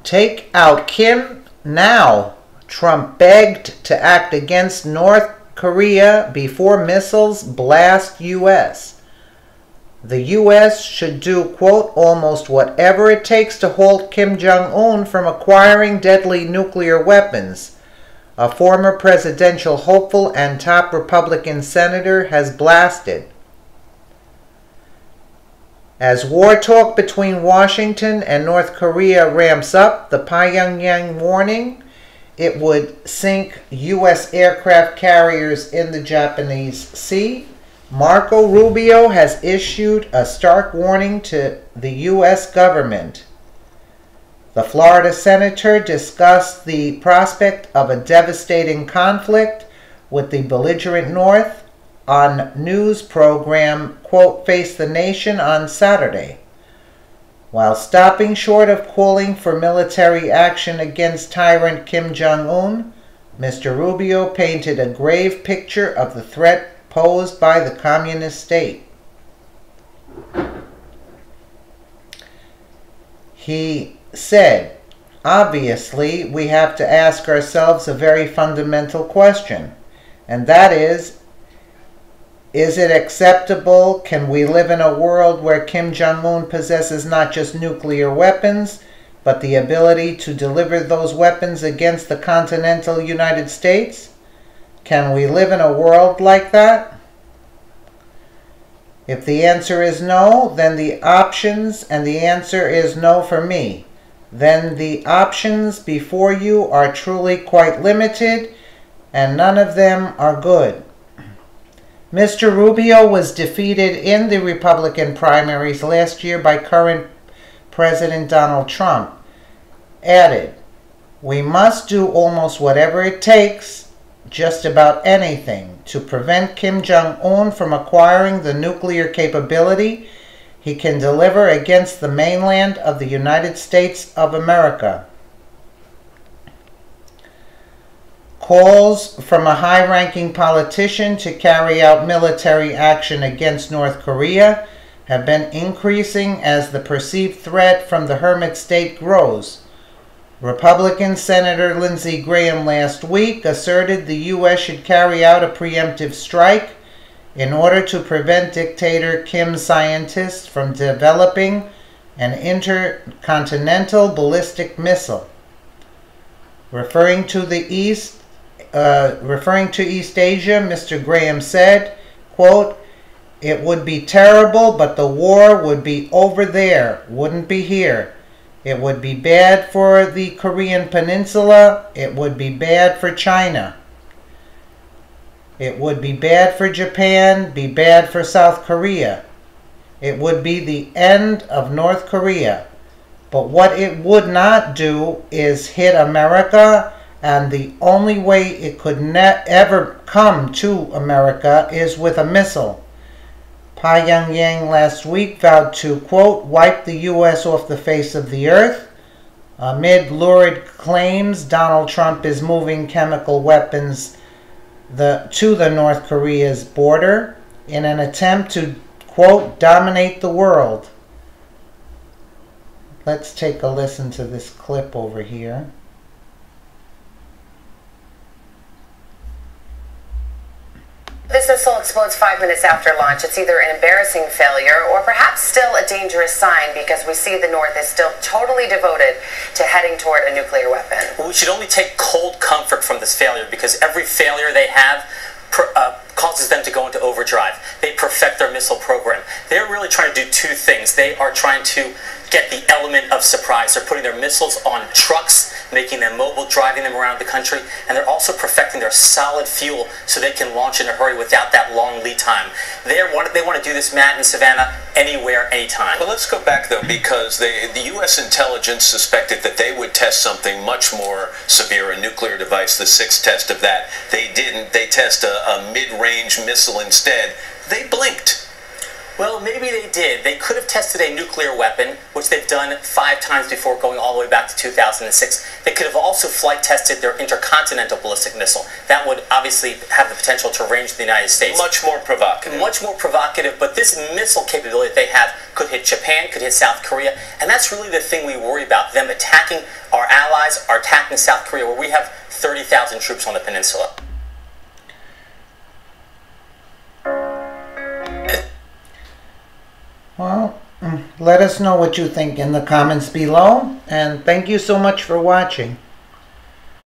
Take out Kim now. Trump begged to act against North Korea before missiles blast U.S. The U.S. should do, quote, almost whatever it takes to halt Kim Jong-un from acquiring deadly nuclear weapons, a former presidential hopeful and top Republican senator has blasted. As war talk between Washington and North Korea ramps up, the Pyongyang warning it would sink U.S. aircraft carriers in the Japanese Sea. Marco Rubio has issued a stark warning to the U.S. government. The Florida senator discussed the prospect of a devastating conflict with the belligerent North on news program, quote, Face the Nation on Saturday. While stopping short of calling for military action against tyrant Kim Jong-un, Mr. Rubio painted a grave picture of the threat posed by the communist state. He said, obviously, we have to ask ourselves a very fundamental question, and that is it acceptable? Can we live in a world where Kim Jong-un possesses not just nuclear weapons, but the ability to deliver those weapons against the continental United States? Can we live in a world like that? If the answer is no, then the options, and the answer is no for me, then the options before you are truly quite limited, and none of them are good. Mr. Rubio was defeated in the Republican primaries last year by current President Donald Trump. Added, we must do almost whatever it takes, just about anything, to prevent Kim Jong-un from acquiring the nuclear capability he can deliver against the mainland of the United States of America. Calls from a high-ranking politician to carry out military action against North Korea have been increasing as the perceived threat from the hermit state grows. Republican Senator Lindsey Graham last week asserted the U.S. should carry out a preemptive strike in order to prevent dictator Kim's scientists from developing an intercontinental ballistic missile. Referring to East Asia, Mr. Graham said, quote, it would be terrible, but the war would be over there, wouldn't be here. It would be bad for the Korean Peninsula. It would be bad for China. It would be bad for Japan, be bad for South Korea. It would be the end of North Korea. But what it would not do is hit America, and the only way it could ever come to America is with a missile. Pyongyang last week vowed to, quote, wipe the U.S. off the face of the earth. Amid lurid claims, Donald Trump is moving chemical weapons to the North Korea's border in an attempt to, quote, dominate the world. Let's take a listen to this clip over here. This missile explodes 5 minutes after launch. It's either an embarrassing failure or perhaps still a dangerous sign, because we see the North is still totally devoted to heading toward a nuclear weapon. Well, we should only take cold comfort from this failure, because every failure they have causes them to go into overdrive. They perfect their missile program. They're really trying to do two things. They are trying to get the element of surprise. They're putting their missiles on trucks, making them mobile, driving them around the country, and they're also perfecting their solid fuel so they can launch in a hurry without that long lead time. They want to do this, Matt and Savannah, anywhere, anytime. Well, let's go back, though, because the U.S. intelligence suspected that they would test something much more severe, a nuclear device, the sixth test of that. They didn't. They test a mid-range missile instead. They blinked. Well, maybe they did. They could have tested a nuclear weapon, which they've done 5 times before, going all the way back to 2006. They could have also flight tested their intercontinental ballistic missile. That would obviously have the potential to range the United States. Much more provocative. Much more provocative, but this missile capability that they have could hit Japan, could hit South Korea, and that's really the thing we worry about, them attacking our allies, are attacking South Korea, where we have 30,000 troops on the peninsula. Well, let us know what you think in the comments below, and thank you so much for watching.